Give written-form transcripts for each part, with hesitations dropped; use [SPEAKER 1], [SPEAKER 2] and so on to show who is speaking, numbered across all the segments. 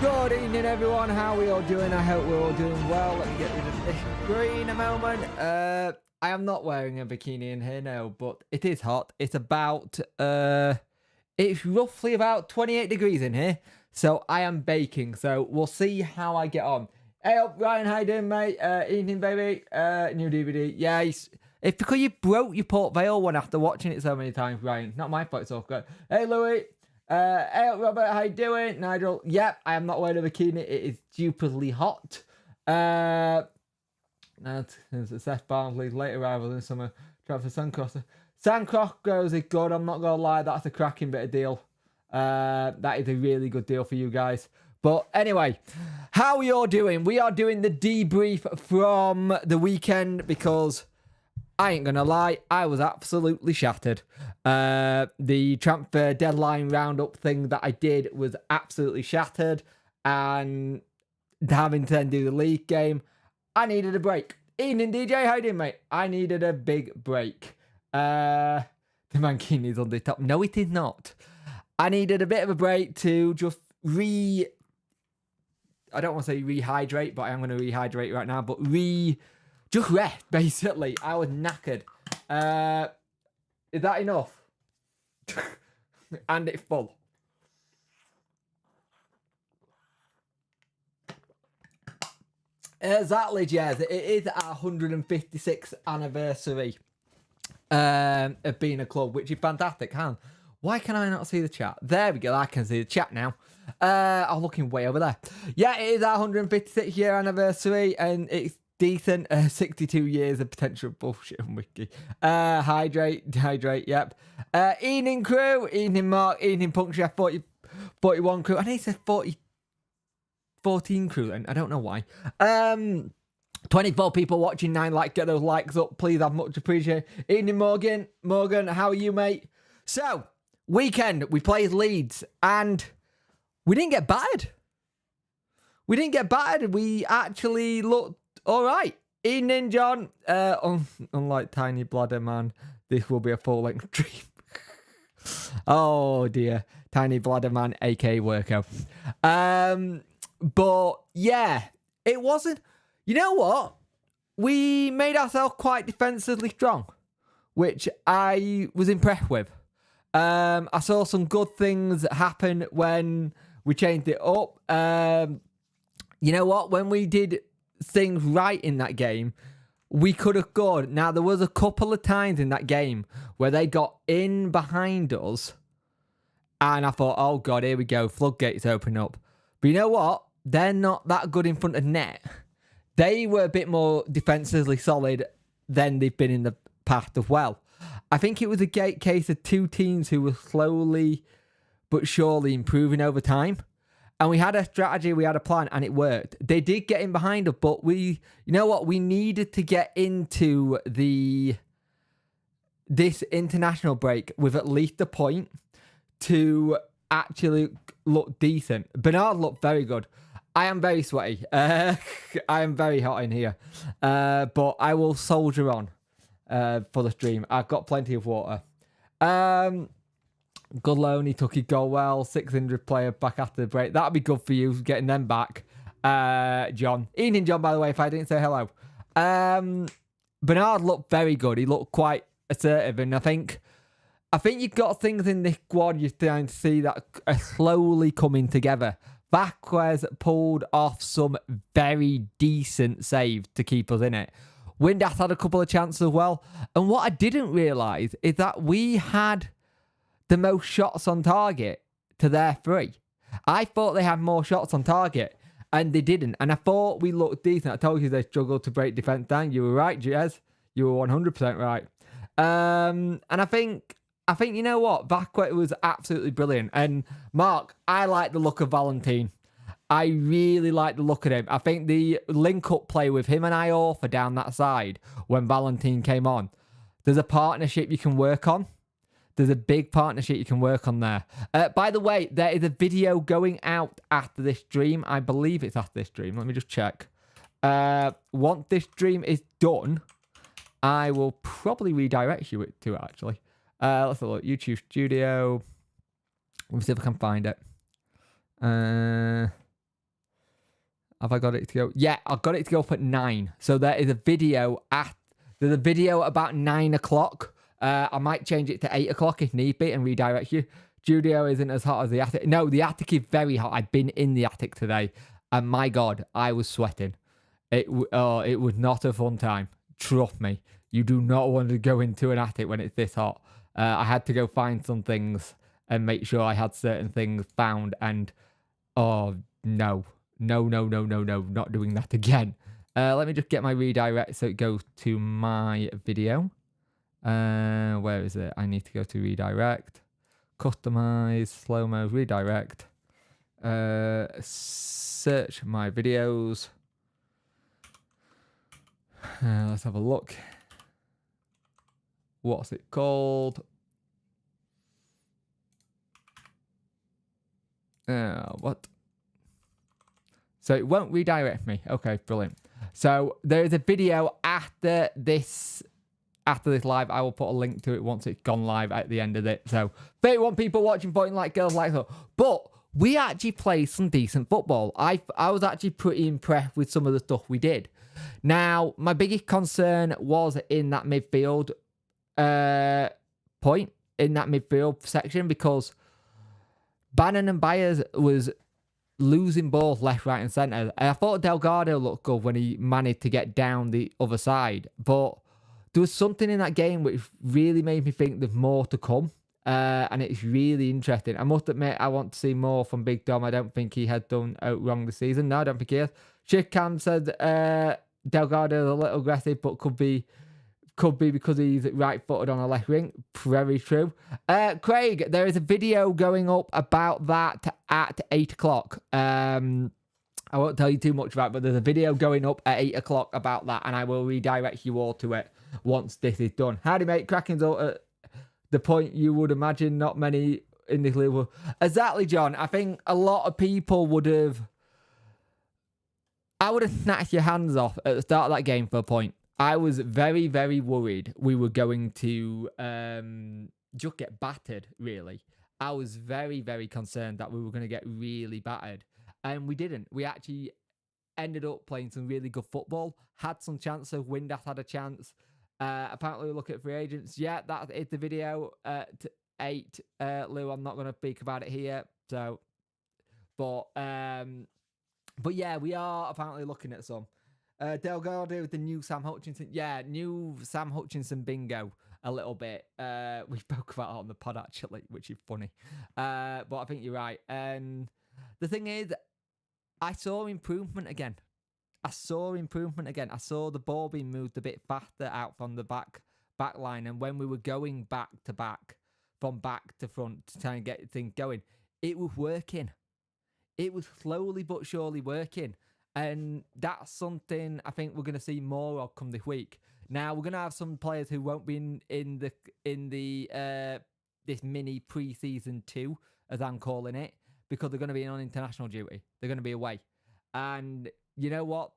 [SPEAKER 1] Good evening, everyone. How are we all doing? I hope we're all doing well. Let me get rid of this screen a moment. I am not wearing a bikini in here, no, but it is hot. It's about, it's roughly about 28 degrees in here, so I am baking, so we'll see how I get on. Hey up, Ryan, how you doing, mate? Evening, baby. New DVD. Yeah, it's because you broke your Port Vale one after watching it so many times, Ryan. Not my fault, it's all good. Hey, Louis. Hey up, Robert, how you doing? Nigel. Yep, I am not wearing a bikini. It is stupidly hot. Seth Barnsley's late arrival in summer. Travel for Sandcross. Sandcross is good. I'm not gonna lie, that's a cracking bit of deal. That is a really good deal for you guys. But anyway, how are you all doing? We are doing the debrief from the weekend because I ain't gonna lie, I was absolutely shattered. The transfer deadline roundup thing that I did was absolutely shattered, and having to then do the league game, I needed a break. Evening, DJ, how you doing, mate? I needed a big break. The Mankini's on the top. No, it is not. I needed a bit of a break to just I don't want to say rehydrate, but I am going to rehydrate right now, but just rest, basically. I was knackered. Is that enough? And it's full. Exactly, Jez. It is our 156th anniversary of being a club, which is fantastic. Why can I not see the chat? There we go. I can see the chat now. I'm looking way over there. Yeah, it is our 156th year anniversary, and it's decent. 62 years of potential bullshit on Wiki. Hydrate, yep. Evening crew, evening Mark, evening Punk Chef 41 crew. I know he said 14 crew then. I don't know why. 24 people watching, 9 likes. Get those likes up, please. I'd much appreciate it. Evening Morgan. Morgan, how are you, mate? So, weekend, we played Leeds, and we didn't get battered. We actually looked all right. Evening, John. Unlike Tiny Bladder Man, this will be a full-length stream. Oh, dear. Tiny Bladder Man, a.k.a. Worko. But, yeah, it wasn't... You know what? We made ourselves quite defensively strong, which I was impressed with. I saw some good things happen when we changed it up. You know what? When we did things right in that game, we could have scored. Now, there was a couple of times in that game where they got in behind us, and I thought, oh, God, here we go. Floodgates open up. But you know what? They're not that good in front of net. They were a bit more defensively solid than they've been in the past as well. I think it was a case of two teams who were slowly but surely improving over time. And we had a strategy, we had a plan, and it worked. They did get in behind us, but you know what? We needed to get into this international break with at least a point to actually look decent. Bernard looked very good. I am very sweaty. I am very hot in here. But I will soldier on for the stream. I've got plenty of water. Goodlone, he took his goal well. 600 player back after the break. That'd be good for you, getting them back. John. Evening, John, by the way, if I didn't say hello. Bernard looked very good. He looked quite assertive. And I think you've got things in this squad you're starting to see that are slowly coming together. Vasquez pulled off some very decent saves to keep us in it. Windass had a couple of chances as well. And what I didn't realise is that we had the most shots on target to their 3. I thought they had more shots on target, and they didn't. And I thought we looked decent. I told you they struggled to break defence down. You were right, Jez. You were 100% right. And I think you know what? Vasquez was absolutely brilliant. And Mark, I like the look of Valentin. I really like the look of him. I think the link-up play with him and Iorfa down that side when Valentin came on, there's a partnership you can work on. There's a big partnership you can work on there. By the way, there is a video going out after this stream. I believe it's after this stream. Let me just check. Once this stream is done, I will probably redirect you to it, actually. Let's have a look. YouTube Studio. Let me see if I can find it. Have I got it to go? Yeah, I've got it to go up at 9. So there is a video there's a video about 9 o'clock. I might change it to 8 o'clock if need be and redirect you. Studio isn't as hot as the attic. No, the attic is very hot. I've been in the attic today, and my God, I was sweating. It was not a fun time. Trust me. You do not want to go into an attic when it's this hot. I had to go find some things and make sure I had certain things found, and oh no, not doing that again. Let me just get my redirect so it goes to my video. Where is it? I need to go to redirect, customize, slow mo, redirect, search my videos. Let's have a look. What's it called? What? So it won't redirect me. Okay, brilliant. So there is a video after this live. I will put a link to it once it's gone live at the end of it. So 31 people watching, voting like girls like her. But we actually played some decent football. I was actually pretty impressed with some of the stuff we did. Now, my biggest concern was in that midfield point, in that midfield section, because Bannon and Byers was losing balls left, right, and centre. And I thought Delgado looked good when he managed to get down the other side. But there was something in that game which really made me think there's more to come. And it's really interesting. I must admit, I want to see more from Big Dom. I don't think he had done out wrong this season. No, I don't think he has. Shikam said Delgado is a little aggressive, but could be because he's right-footed on a left wing. Very true. Craig, there is a video going up about that at 8 o'clock. I won't tell you too much about it, but there's a video going up at 8 o'clock about that, and I will redirect you all to it once this is done. Howdy, mate. Cracking's at the point you would imagine not many in this league. Exactly, John. I think a lot of people would have... I would have snatched your hands off at the start of that game for a point. I was very, very worried we were going to just get battered, really. I was very, very concerned that we were going to get really battered. And we didn't. We actually ended up playing some really good football. Had some chances. Windass had a chance. Apparently, we look at free agents. Yeah, that is the video to 8. Lou, I'm not going to speak about it here. So, but yeah, we are apparently looking at some. Delgado, the new Sam Hutchinson. Yeah, new Sam Hutchinson bingo a little bit. We spoke about it on the pod, actually, which is funny. But I think you're right. And the thing is, I saw improvement again. I saw the ball being moved a bit faster out from the back line. And when we were going back to back, from back to front to try and get things going, it was working. It was slowly but surely working. And that's something I think we're going to see more of come this week. Now, we're going to have some players who won't be in this mini pre-season 2, as I'm calling it, because they're going to be on international duty. They're going to be away. And you know what?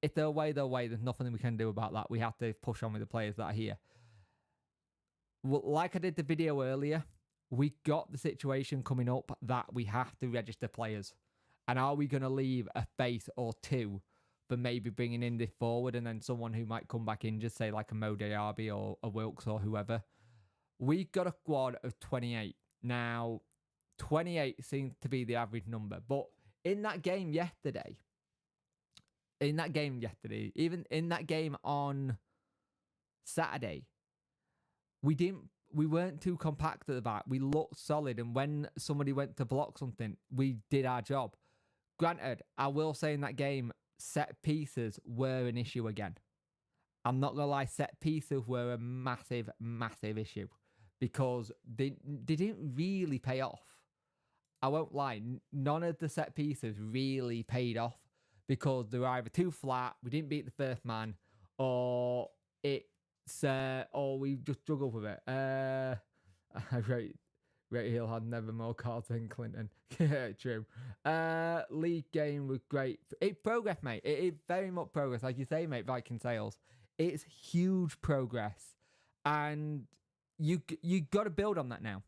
[SPEAKER 1] If they're away, they're away. There's nothing we can do about that. We have to push on with the players that are here. Well, like I did the video earlier, we got the situation coming up that we have to register players. And are we going to leave a face or two for maybe bringing in this forward and then someone who might come back in, just say like a Mo Diaby or a Wilkes or whoever? We got a squad of 28. Now, 28 seems to be the average number. But in that game yesterday, even in that game on Saturday, we weren't too compact at the back. We looked solid. And when somebody went to block something, we did our job. Granted, I will say in that game, set pieces were an issue again. I'm not going to lie, set pieces were a massive, massive issue because they didn't really pay off. I won't lie, none of the set pieces really paid off because they were either too flat, we didn't beat the first man, or we just struggled with it. Ray Hill had never more cards than Clinton. Yeah, true. League game was great. It progress, mate. It is very much progress. Like you say, mate, Viking Sales. It's huge progress. And you got to build on that now.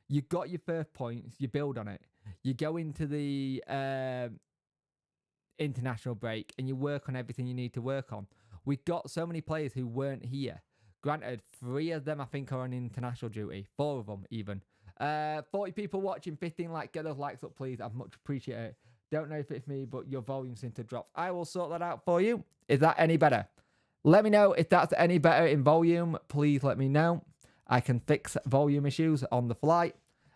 [SPEAKER 1] You got your first points. You build on it. You go into the international break and you work on everything you need to work on. We got so many players who weren't here. Granted, 3 of them I think are on international duty. 4 of them even. 40 people watching, 15 likes. Get those likes up, please. I'd much appreciate it. Don't know if it's me, but your volume seems to drop. I will sort that out for you. Is that any better? Let me know if that's any better in volume. Please let me know. I can fix volume issues on the fly.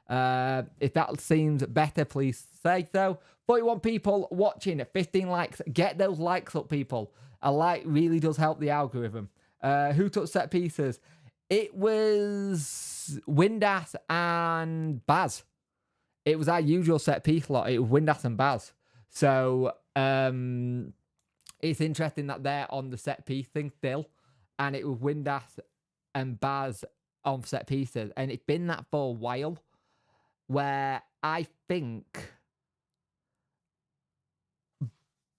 [SPEAKER 1] If that seems better, please say so. 41 people watching, 15 likes. Get those likes up, people. A like really does help the algorithm. Who took set pieces? It was Windass and Baz. It was our usual set piece lot. It was Windass and Baz. So it's interesting that they're on the set piece thing still. And it was Windass and Baz on set pieces. And it's been that for a while. Where I think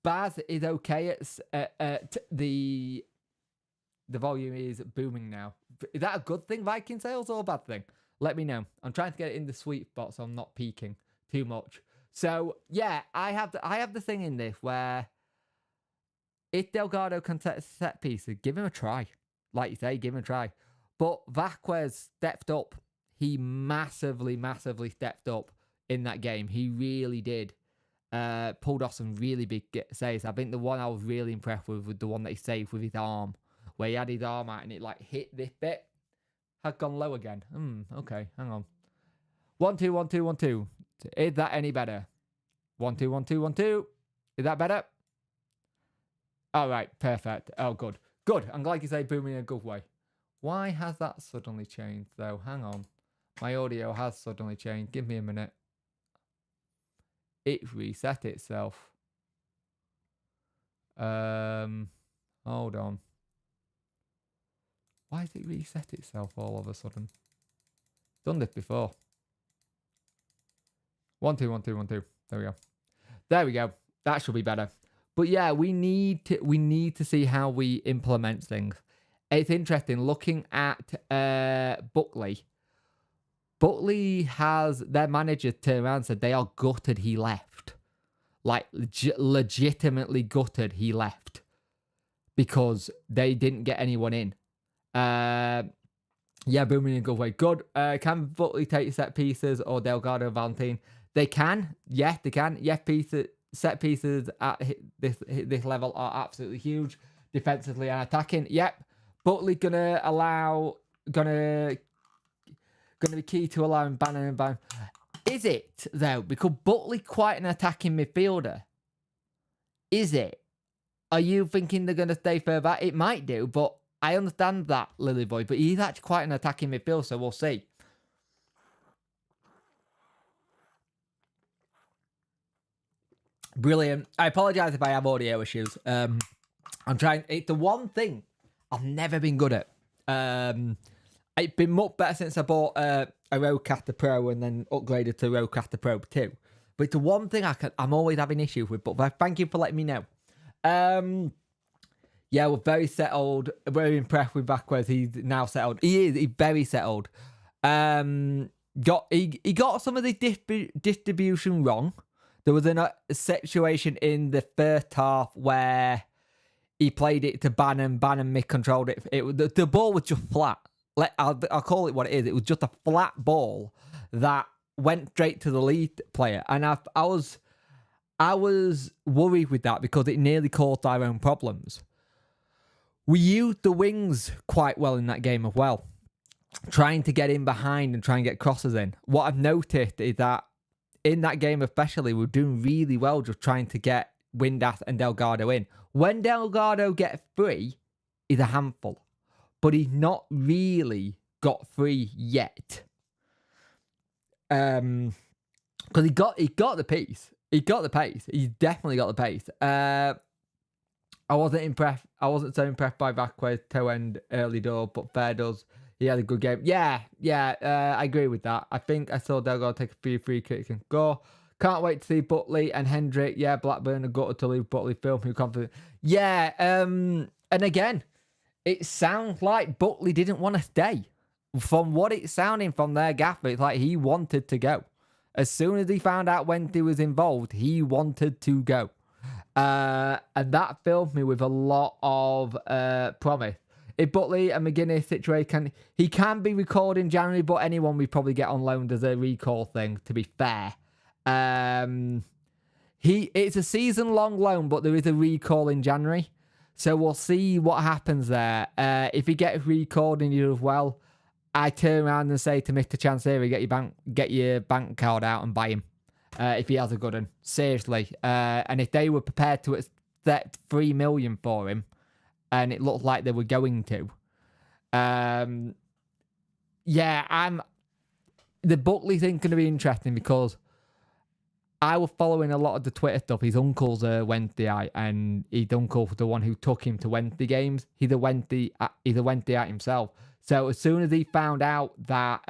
[SPEAKER 1] Baz is okay at the volume is booming now. Is that a good thing, Viking sales, or a bad thing? Let me know. I'm trying to get it in the sweet spot so I'm not peaking too much. So yeah, I have the thing in this where if Delgado can set pieces, give him a try. Like you say, give him a try. But Vasquez stepped up. He massively stepped up in that game. He really did. Pulled off some really big saves. I think the one I was really impressed with was the one that he saved with his arm. Where he had his arm out and it like hit this bit. Had gone low again. Okay, hang on. 1 2 1 2 1 2. Is that any better? 1 2 1 2 1 2. Is that better? All right, perfect. Oh, good. Good. I'm glad you say booming in a good way. Why has that suddenly changed though? Hang on. My audio has suddenly changed. Give me a minute. It reset itself. Hold on. Why has it reset itself all of a sudden? Done this before. 1 2 1 2 1 2. There we go. There we go. That should be better. But yeah, we need to see how we implement things. It's interesting looking at Buckley. Buckley has their manager turned around and said they are gutted he left. Like legitimately gutted he left. Because they didn't get anyone in. Yeah, booming in a good way. Good. Can Buckley take set pieces or Delgado Valentine? They can. Yes, they can. Yes, set pieces at this level are absolutely huge. Defensively and attacking. Yep. Buckley gonna be key to allowing Bannon and Bannon. Is it though? Because Buckley quite an attacking midfielder. Is it? Are you thinking they're gonna stay further back? It might do, but I understand that, Lily Boy, but he's actually quite an attacking midfielder, so we'll see. Brilliant. I apologise if I have audio issues. I'm trying. It's the one thing I've never been good at. It's been much better since I bought a Rodecaster Pro and then upgraded to Rodecaster Pro 2. But it's the one thing I'm always having issues with. But thank you for letting me know. Yeah, we're very settled. Very impressed with Vasquez. He's now settled. He's very settled. He got some of the distribution wrong. There was a situation in the first half where he played it to Bannon. Bannon miscontrolled it. The ball was just flat. I'll call it what it is. It was just a flat ball that went straight to the lead player. And I was worried with that because it nearly caused our own problems. We used the wings quite well in that game as well. Trying to get in behind and try and get crosses in. What I've noticed is that in that game especially, we're doing really well just trying to get Windass and Delgado in. When Delgado gets free, he's a handful. But he's not really got free yet. Because he got the pace. He got the pace. He's definitely got the pace. I wasn't so impressed by Vasquez toe end early door, but fair does. He had a good game. Yeah. I agree with that. I think I saw Delgado take a few free kicks and go. Can't wait to see Buckley and Hendrick. Yeah, Blackburn are gutted to leave Buckley. Film who confident. Yeah. And again, it sounds like Buckley didn't want to stay. From what it's sounding from their gaffer, it's like he wanted to go. As soon as he found out when he was involved, he wanted to go. And that filled me with a lot of promise. If Butley and McGuinness situation, he can be recalled in January, but anyone we probably get on loan does a recall thing, to be fair. It's a season-long loan, but there is a recall in January. So we'll see what happens there. If he gets recalled and he does well, I turn around and say to Mr. Chansiri, get your bank card out and buy him. If he has a good one. Seriously. And if they were prepared to accept $3 million for him, and it looked like they were going to. The Butley thing's going to be interesting because I was following a lot of the Twitter stuff. His uncle's a Wednesdayite, and his uncle was the one who took him to Wednesday games. He's a Wednesdayite himself. So as soon as he found out that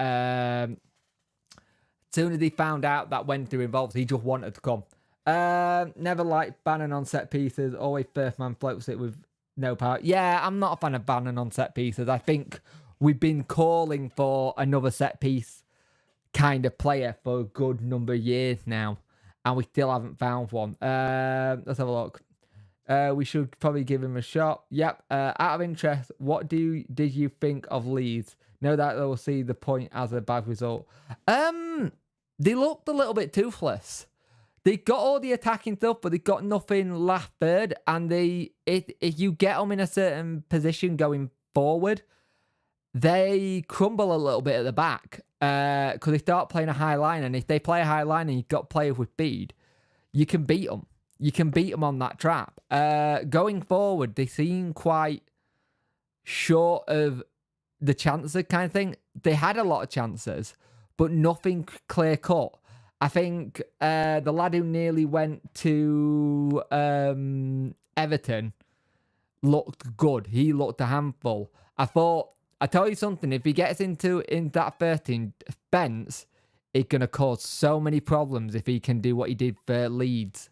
[SPEAKER 1] Wednesday were involved, he just wanted to come. Never liked Bannon on set pieces. Always first man floats it with no power. Yeah, I'm not a fan of Bannon on set pieces. I think we've been calling for another set piece kind of player for a good number of years now, and we still haven't found one. Let's have a look. We should probably give him a shot. Yep. Out of interest, what did you think of Leeds? Know that they'll see the point as a bad result. They looked a little bit toothless. They got all the attacking stuff, but they got nothing last third. And if you get them in a certain position going forward, they crumble a little bit at the back because they start playing a high line. And if they play a high line and you've got players with speed, you can beat them. You can beat them on that trap. Going forward, they seem quite short of the chances kind of thing. They had a lot of chances, but nothing clear cut. I think the lad who nearly went to Everton looked good. He looked a handful. I tell you something, if he gets in that 13 Spence, it's going to cause so many problems if he can do what he did for Leeds,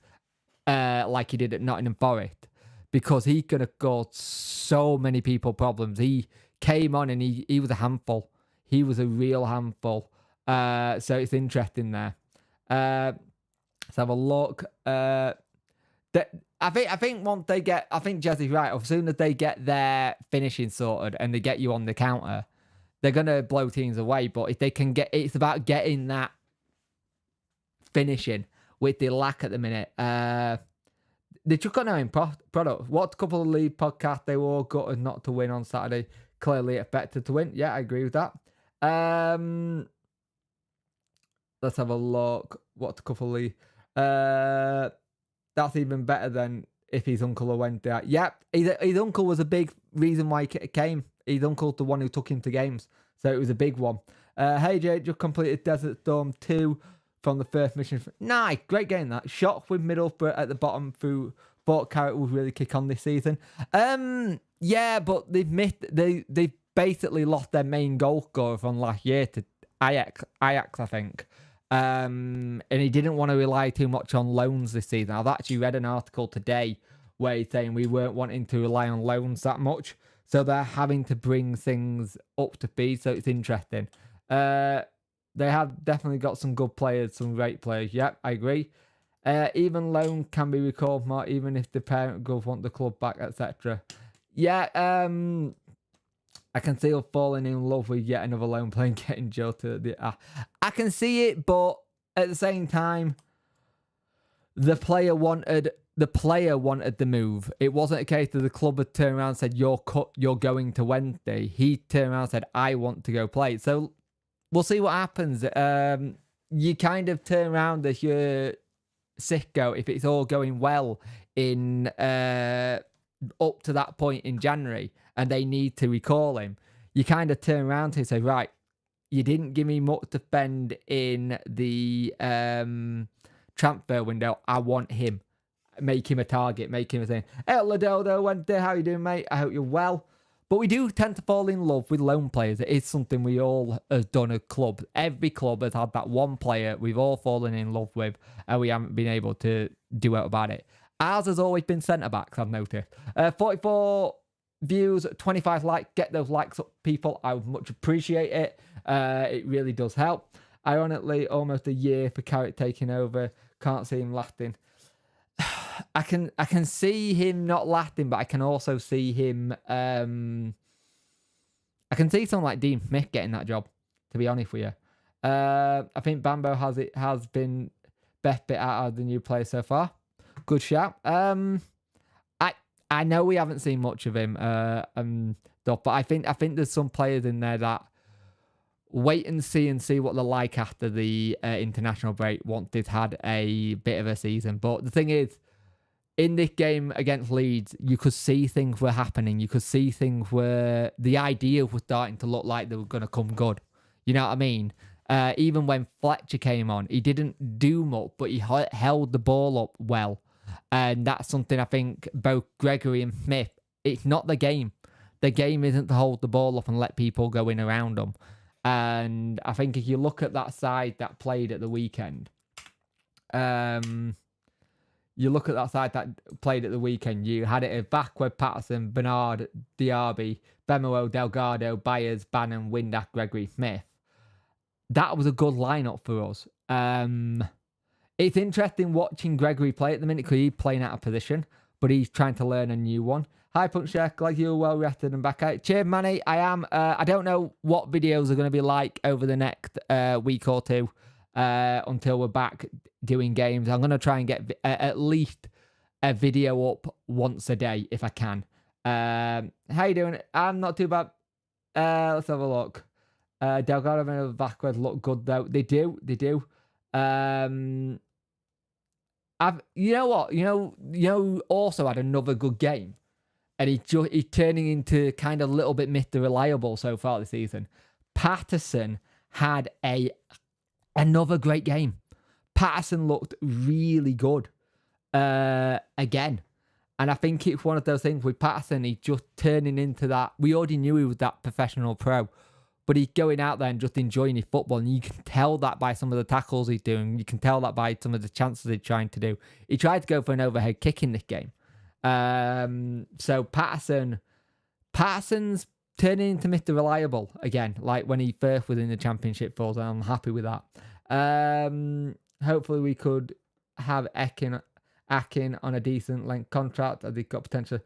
[SPEAKER 1] like he did at Nottingham Forest, because he's going to cause so many people problems. He came on and he was a handful. He was a real handful. So it's interesting there. Let's have a look. I think once they get, I think Jezzy's right. As soon as they get their finishing sorted and they get you on the counter, they're gonna blow teams away. But if they can it's about getting that finishing, which they lack at the minute. They just got no own product. What couple of league podcasts they were all gutted not to win on Saturday. Clearly expected to win. Yeah, I agree with that. Let's have a look. What a couple of league. That's even better than if his uncle went there. Yep, his uncle was a big reason why he came. His uncle's the one who took him to games. So it was a big one. Hey Jay, just completed Desert Storm 2 from the first mission. Nice, great game that. Shocked with Middlesbrough at the bottom through. Thought Carrot would really kick on this season. Yeah, but they've basically lost their main goal scorer from last year to Ajax, I think. And he didn't want to rely too much on loans this season. I've actually read an article today where he's saying we weren't wanting to rely on loans that much. So they're having to bring things up to speed. So it's interesting. They have definitely got some good players, some great players. Yep, I agree. Even loan can be recalled more, even if the parent group want the club back, etc. Yeah, I can see her falling in love with yet another loan player getting Joe to the... I can see it, but at the same time, the player wanted the move. It wasn't a case that the club had turned around and said, you're going to Wednesday. He turned around and said, I want to go play. So we'll see what happens. You kind of turn around as your sicko if it's all going well in up to that point in January and they need to recall him. You kind of turn around to say, right, you didn't give me much to spend in the transfer window. I want him. Make him a target. Make him a thing. Hey, Ladodo, Wednesday, how you doing, mate? I hope you're well. But we do tend to fall in love with loan players. It is something we all have done at clubs. Every club has had that one player we've all fallen in love with and we haven't been able to do out about it. Ours has always been centre-backs, I've noticed. 44 views, 25 likes. Get those likes up, people. I would much appreciate it. It really does help. Ironically, almost a year for Carrot taking over. Can't see him lasting. I can see him not lasting, but I can also see him. I can see someone like Dean Smith getting that job. To be honest with you, I think Bambo has been best bit out of the new player so far. Good shout. I know we haven't seen much of him, but I think there's some players in there that wait and see what they're like after the international break once they've had a bit of a season. But the thing is, in this game against Leeds, you could see things were happening. You could see things where the idea was starting to look like they were going to come good. You know what I mean? Even when Fletcher came on, he didn't do much, but he held the ball up well. And that's something I think both Gregory and Smith, it's not the game. The game isn't to hold the ball up and let people go in around them. And I think if you look at that side that played at the weekend, you had it as Backward, Patterson, Bernard, Diaby, Bemero, Delgado, Byers, Bannon, Windass, Gregory, Smith. That was a good lineup for us. It's interesting watching Gregory play at the minute because he's playing out of position, but he's trying to learn a new one. Hi, Punch Check. Glad you're well rested and back out. Cheers, Manny. I am. I don't know what videos are going to be like over the next week or two until we're back doing games. I'm going to try and get at least a video up once a day if I can. How you doing? I'm not too bad. Let's have a look. Delgado and Backward look good though. They do. You know what? You know, also had another good game, and he's turning into kind of a little bit Mr. Reliable so far this season. Patterson had another great game. Patterson looked really good again. And I think it's one of those things with Patterson, he's just turning into that. We already knew he was that professional pro, but he's going out there and just enjoying his football. And you can tell that by some of the tackles he's doing. You can tell that by some of the chances he's trying to do. He tried to go for an overhead kick in this game. So Patterson's turning into Mr. Reliable again, like when he first was in the championship for us. I'm happy with that. Hopefully we could have Akin on a decent length contract. I think got potential.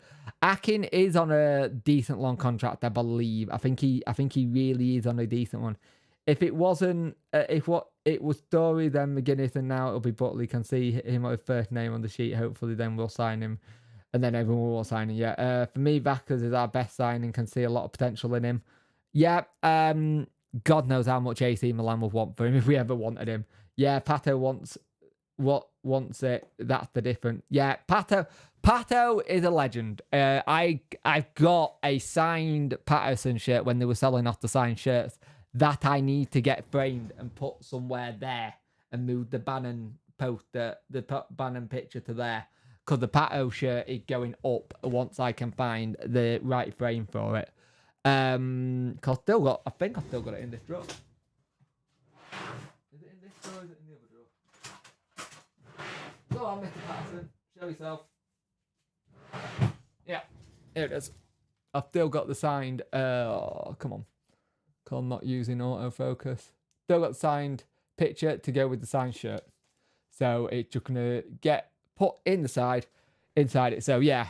[SPEAKER 1] Akin is on a decent long contract, I believe. I think he really is on a decent one. If it wasn't, if what it was Story, then McGuinness, and now it'll be Butley. Can see him with first name on the sheet. Hopefully, then we'll sign him, and then everyone will sign him. Yeah. For me, Vackers is our best signing. Can see a lot of potential in him. Yeah. God knows how much AC Milan would want for him if we ever wanted him. Yeah. Pato wants it. That's the difference. Yeah. Pato is a legend. I've got a signed Patterson shirt when they were selling off the signed shirts that I need to get framed and put somewhere there and move the Bannon poster, the Bannon picture to there, because the Pato shirt is going up once I can find the right frame for it. Cause I think I've still got it in this drawer. Is it in this drawer or is it in the other drawer? Go on, Mr. Patterson. Show yourself. Yeah, here it is. I've still got the signed. Come on. I'm not using autofocus. Still got the signed picture to go with the signed shirt. So it's just gonna get put inside it. So yeah,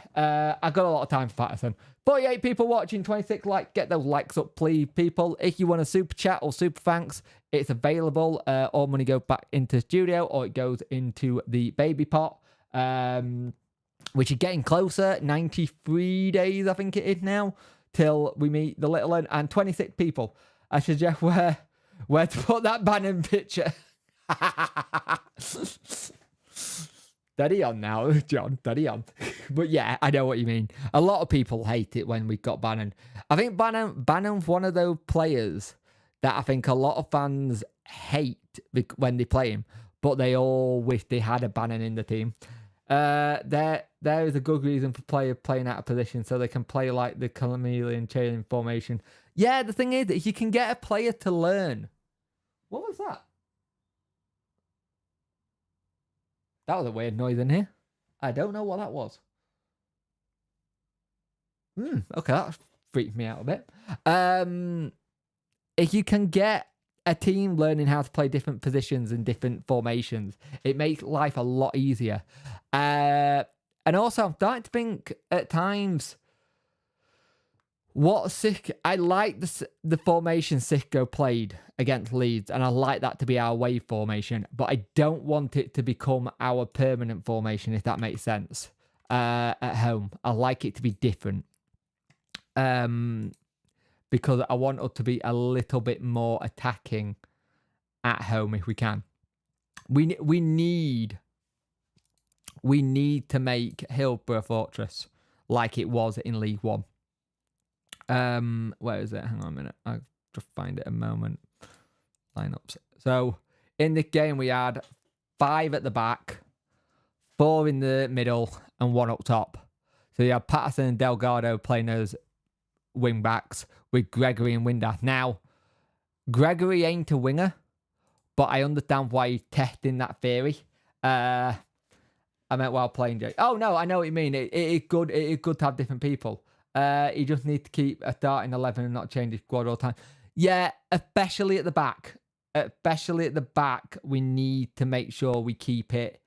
[SPEAKER 1] I've got a lot of time for Patterson. 48 people watching, 26 likes. Get those likes up, please, people. If you want a super chat or super thanks, it's available. All money goes back into the studio or it goes into the baby pot. Which is getting closer. 93 days, I think it is now, till we meet the little one. And 26 people. I suggest where to put that Bannon picture. Steady on now, John. Steady on. But yeah, I know what you mean. A lot of people hate it when we've got Bannon. I think Bannon's one of those players that I think a lot of fans hate when they play him, but they all wish they had a Bannon in the team. There is a good reason for playing out of position, so they can play like the chameleon trailing formation. Yeah, the thing is, if you can get a player to learn. What was that? That was a weird noise in here. I don't know what that was. Okay, that freaked me out a bit. If you can get a team learning how to play different positions and different formations, it makes life a lot easier. And also, I'm starting to think at times, I like the formation Sisco played against Leeds, and I like that to be our away formation, but I don't want it to become our permanent formation, if that makes sense, at home. I like it to be different, because I want us to be a little bit more attacking at home if we can. We need to make Hillsborough Fortress like it was in League One. Where is it? Hang on a minute. I'll just find it a moment. Lineups. So in this game we had 5 at the back, 4 in the middle, and 1 up top. So you have Patterson and Delgado playing as wing backs with Gregory and Windass. Now, Gregory ain't a winger, but I understand why he's testing that theory. I meant while playing Jake. Oh no, I know what you mean. It is good to have different people. You just need to keep a starting 11 and not change the squad all the time. Yeah, especially at the back. We need to make sure we keep it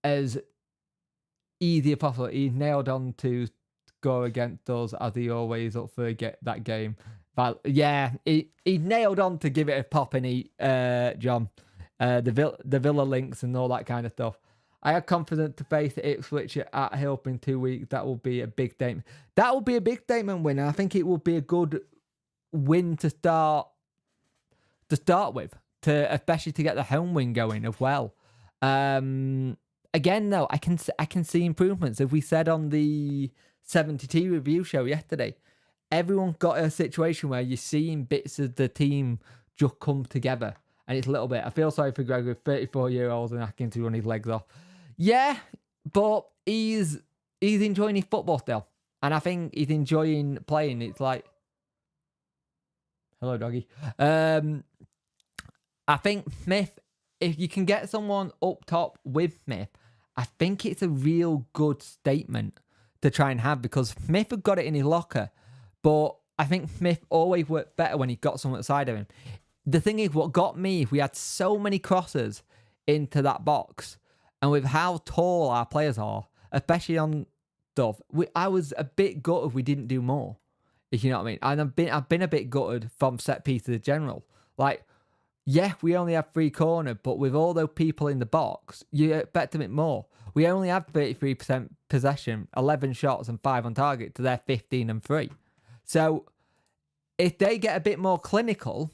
[SPEAKER 1] as easy as possible. He's nailed on to score against us as he always up for that game. But yeah, he nailed on to give it a pop and eat, John. The Villa links and all that kind of stuff. I have confidence to face Ipswich at Hill in 2 weeks. That will be a big statement. That will be a big statement win. I think it will be a good win to start with, especially to get the home win going as well. Again, though, I can see improvements. As we said on the 70T review show yesterday, everyone got a situation where you're seeing bits of the team just come together. And it's a little bit, I feel sorry for Greg with 34-year-olds and asking to run his legs off. Yeah, but he's enjoying his football still. And I think he's enjoying playing. It's like, hello, doggy. I think Smith, if you can get someone up top with Smith, I think it's a real good statement to try and have, because Smith had got it in his locker. But I think Smith always worked better when he got someone at the side of him. The thing is, what got me, we had so many crosses into that box, and with how tall our players are, especially on stuff, I was a bit gutted we didn't do more, if you know what I mean. And I've been a bit gutted from set pieces in general. Like, yeah, we only have 3 corners, but with all those people in the box, you expect a bit more. We only had 33% possession, 11 shots and 5 on target to their 15 and 3. So if they get a bit more clinical,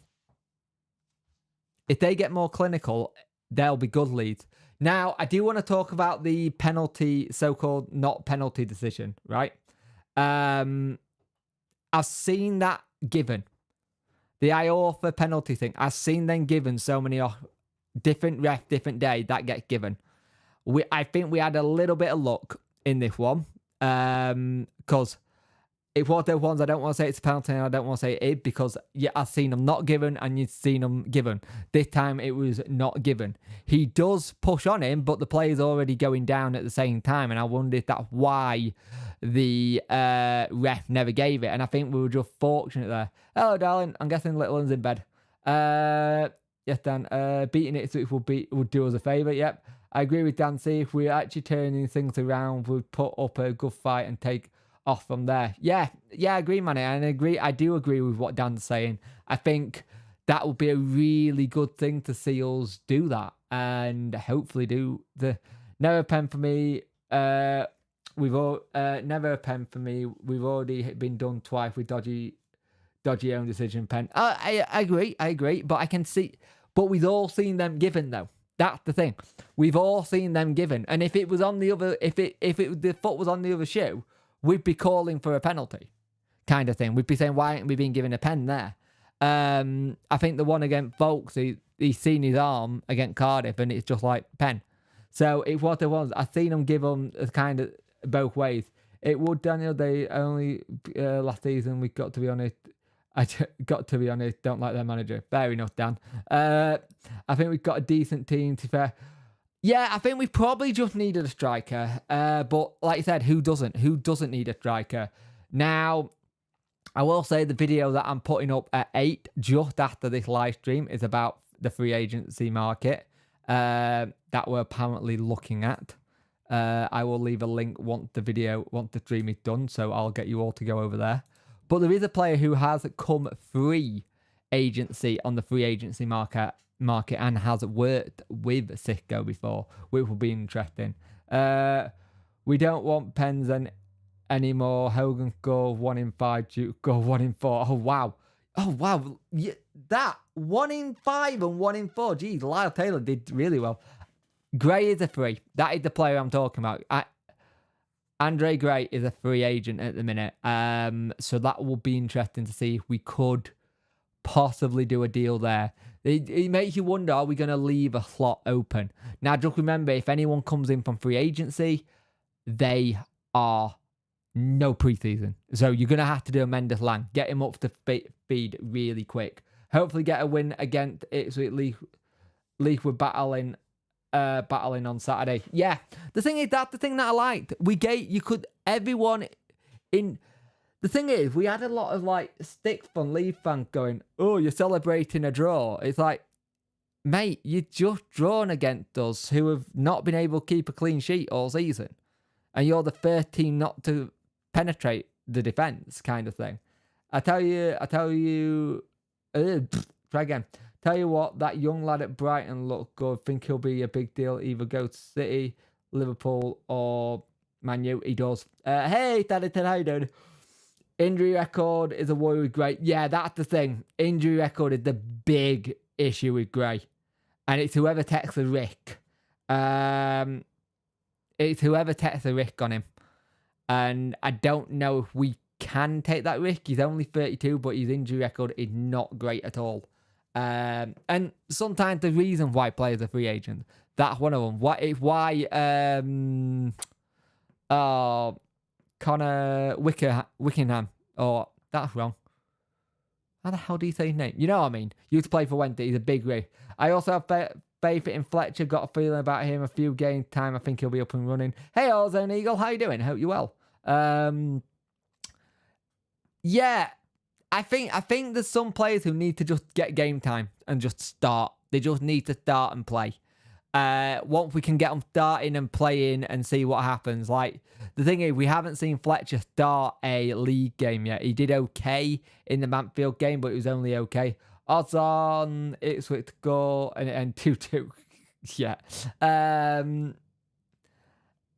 [SPEAKER 1] they'll be good leads. Now, I do want to talk about the penalty, so-called not penalty decision, right? I've seen that given. The Iorfa penalty thing, I've seen them given so many different ref, different day, that gets given. I think we had a little bit of luck in this one, because it was the ones I don't want to say it's a penalty and I don't want to say it, because yeah, I've seen them not given and you've seen them given. This time it was not given. He does push on him, but the player's already going down at the same time, and I wonder if that's why the ref never gave it. And I think we were just fortunate there. Hello, darling. I'm guessing little one's in bed. Yes, Dan. Beating it so it would do us a favour. Yep. I agree with Dan. See, if we're actually turning things around, we'd put up a good fight and take off from there. Yeah, I agree, man. I do agree with what Dan's saying. I think that would be a really good thing to see us do that, and hopefully do the never pen for me. We've all never a pen for me. We've already been done twice with dodgy own decision pen. I agree, but I can see. But we've all seen them given though. That's the thing. We've all seen them given, and if it was on the other, if the foot was on the other shoe, we'd be calling for a penalty, kind of thing. We'd be saying, why aren't we being given a pen there? I think the one against Volks, he's seen his arm against Cardiff, and it's just like pen. So it was there was. I've seen them give them kind of both ways. It would, Daniel. They only last season. We got to be honest. Don't like their manager. Fair enough, Dan. I think we've got a decent team. To be fair. Yeah, I think we probably just needed a striker. But like you said, who doesn't? Who doesn't need a striker? Now, I will say the video that I'm putting up at 8, just after this live stream, is about the free agency market that we're apparently looking at. I will leave a link once the stream is done, so I'll get you all to go over there. But there is a player who has come free agency on the free agency market and has worked with Sicko before, which will be interesting. We don't want pens anymore. Hogan score 1 in 5, Duke score 1 in 4. Oh wow. Yeah, that 1 in 5 and 1 in 4. Geez, Lyle Taylor did really well. Gray is a free. That is the player I'm talking about. Andre Gray is a free agent at the minute. So that will be interesting to see if we could possibly do a deal there. It makes you wonder, are we going to leave a slot open? Now, just remember, if anyone comes in from free agency, they are no preseason. So you're going to have to do a Mendes Lang. Get him up to speed really quick. Hopefully get a win against Ipswich. Leaf with battling on Saturday. Yeah, the thing is, that's the thing that I liked. Everyone in. The thing is, we had a lot of like stick from Leaf fans going, "Oh, you're celebrating a draw." It's like, mate, you just drawn against us who have not been able to keep a clean sheet all season, and you're the first team not to penetrate the defense, kind of thing. Try again. Tell you what, that young lad at Brighton looked good. Think he'll be a big deal. Either go to City, Liverpool, or Man U. He does. Hey, Taddington, how you doing? Injury record is a worry with Gray. Yeah, that's the thing. Injury record is the big issue with Gray. And it's whoever texted Rick. It's whoever texted Rick on him. And I don't know if we can take that risk. He's only 32, but his injury record is not great at all. And sometimes the reason why players are free agents, that's one of them. Connor Wickenham. Oh, that's wrong. How the hell do you say his name? You know what I mean? Used to play for Wednesday. He's a big rig. I also have faith in Fletcher. Got a feeling about him. A few game time. I think he'll be up and running. Hey, Ozone Eagle. How you doing? Hope you're well. Yeah. I think there's some players who need to just get game time and just start. They just need to start and play. Once we can get them starting and playing and see what happens. Like, the thing is, we haven't seen Fletcher start a league game yet. He did okay in the Mansfield game, but it was only okay. Odds on Ipswich to go and 2-2. Yeah.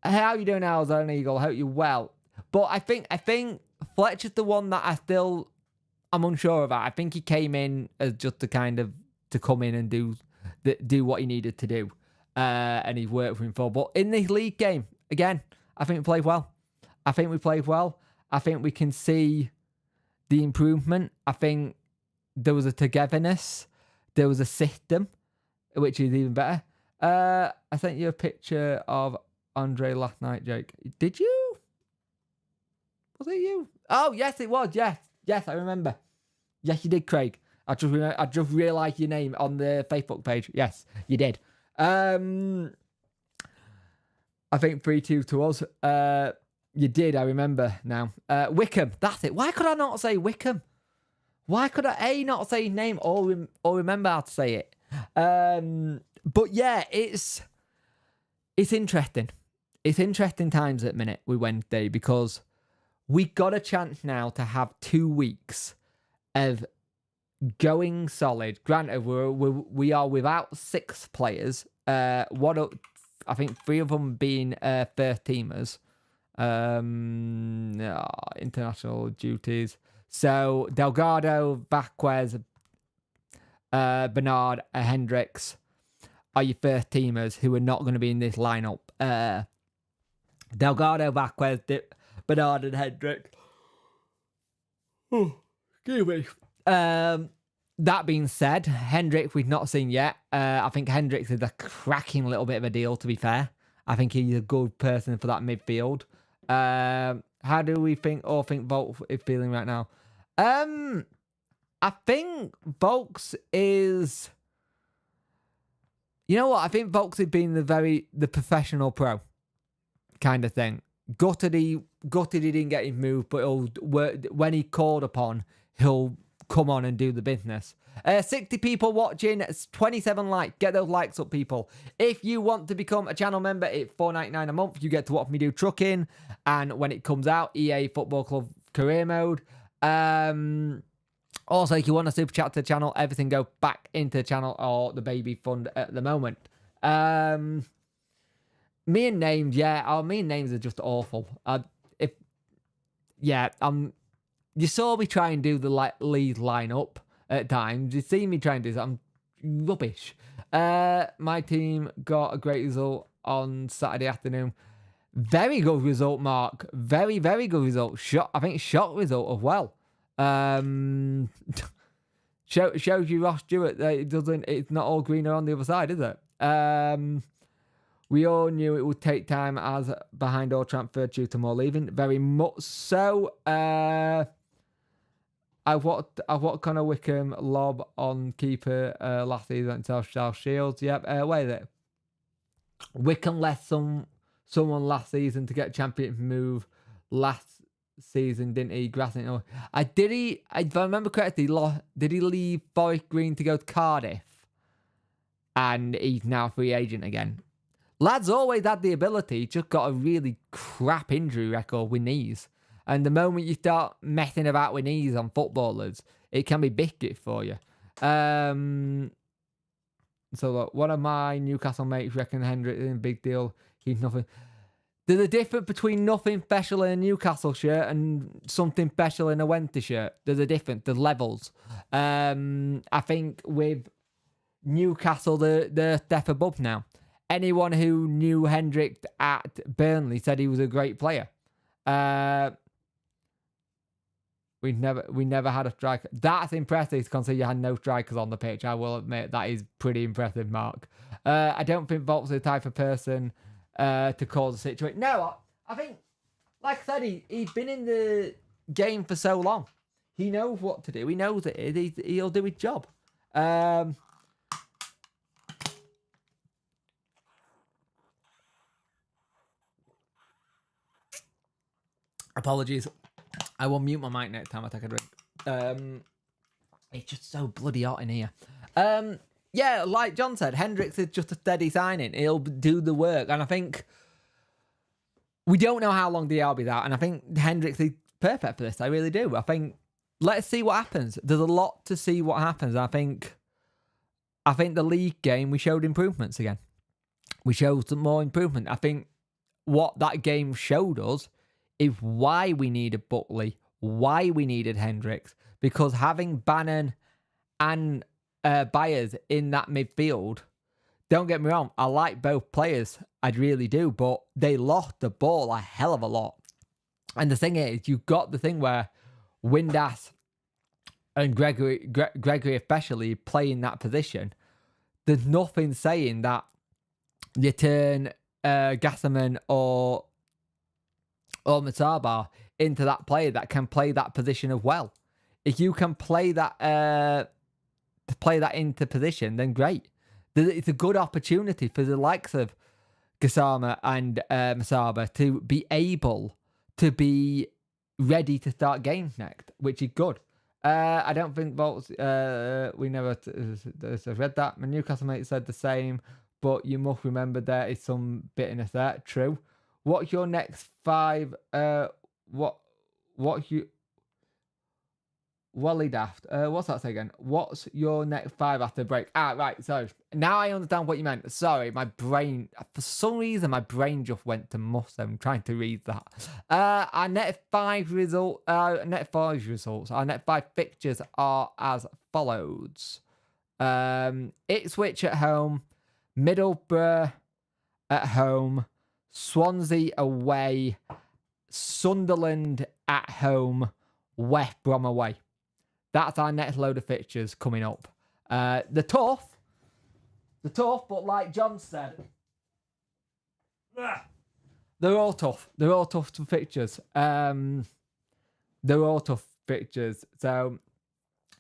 [SPEAKER 1] How you doing now, Zone Eagle? Hope you're well. But I think Fletcher's the one that I'm unsure about. I think he came in as just to come in and do what he needed to do. And he worked for him for. But in this league game, again, I think we played well. I think we can see the improvement. I think there was a togetherness. There was a system, which is even better. I sent you a picture of Andre last night, Jake. Did you? Was it you? Oh, yes, it was. Yes, I remember. Yes, you did, Craig. I just realised your name on the Facebook page. Yes, you did. I think 3-2 to us. You did, I remember now. Wickham, that's it. Why could I not say Wickham? Why could I not say his name or remember how to say it? But yeah, it's interesting. It's interesting times at the minute with Wednesday because we got a chance now to have 2 weeks of going solid. Granted, we are without 6 players. I think 3 of them being first teamers. International duties. So Delgado, Vasquez, Bernard, Hendricks are your first teamers who are not going to be in this lineup. Delgado, Vasquez, Bernard, and Hendricks. Oh, excuse me. That being said, Hendricks we've not seen yet. I think Hendricks is a cracking little bit of a deal, to be fair. I think he's a good person for that midfield. How do we think Volk is feeling right now? I think Volks is... You know what? I think Volks has been the professional pro kind of thing. Gutted he didn't get his move, but when he called upon, he'll come on and do the business. 60 people watching, 27 likes. Get those likes up, people. If you want to become a channel member, it's $4.99 a month. You get to watch me do trucking, and when it comes out, EA Football Club Career Mode. Also, if you want to super chat to the channel, everything go back into the channel or the baby fund at the moment. Me and names, yeah. Me and names are just awful. You saw me try and do the Leeds lineup at times. You see me try and do that. I'm rubbish. My team got a great result on Saturday afternoon. Very good result, Mark. Very, very good result. I think shock result as well. Shows you Ross Stewart that it's not all greener on the other side, is it? We all knew it would take time as behind all transfer due to more leaving. Very much so. I what Connor Wickham lob on keeper last season until South Shields. Yep. Where is it? Wickham left someone last season to get champion move last season, didn't he? Grassing. If I remember correctly, did he leave Forest Green to go to Cardiff? And he's now a free agent again. Lad's always had the ability, just got a really crap injury record with knees. And the moment you start messing about with knees on footballers, it can be biscuit for you. So look, one of my Newcastle mates reckon Hendrick is a big deal. He's nothing. There's a difference between nothing special in a Newcastle shirt and something special in a Wednesday shirt. There's a difference. There's levels. I think with Newcastle, they're a step above now. Anyone who knew Hendrick at Burnley said he was a great player. We never had a striker. That's impressive to consider you had no strikers on the pitch. I will admit that is pretty impressive, Mark. I don't think Volt's the type of person to cause a situation. No, I think, like I said, he's been in the game for so long. He knows what to do. He knows it. He'll do his job. Apologies. I will mute my mic next time I take a drink. It's just so bloody hot in here. Yeah, like John said, Hendricks is just a steady signing. He'll do the work. And I think we don't know how long DRB's out. And I think Hendricks is perfect for this. I really do. I think let's see what happens. There's a lot to see what happens. I think the league game, we showed improvements again. We showed some more improvement. I think what that game showed us is why we needed Buckley, why we needed Hendricks, because having Bannon and Byers in that midfield, don't get me wrong, I like both players, I really do, but they lost the ball a hell of a lot. And the thing is, you've got the thing where Windass and Gregory especially play in that position. There's nothing saying that you turn Gasserman or Mataba into that player that can play that position as well. If you can play that into position, then great. It's a good opportunity for the likes of Gassama and Masaba to be able to be ready to start games next, which is good. I don't think Bolts. We never read that. My Newcastle mate said the same, but you must remember there is some bitterness there. True. What's your next 5? Wally Daft. What's that say again? What's your next 5 after break? Right. So now I understand what you meant. Sorry, my brain, for some reason, my brain just went to must. I'm trying to read that. Our next 5 results. Our next 5 fixtures are as follows. Ipswich at home, Middlesbrough at home, Swansea away, Sunderland at home, West Brom away. That's our next load of fixtures coming up. They're tough, but like John said, they're all tough. They're all tough fixtures. They're all tough fixtures. So,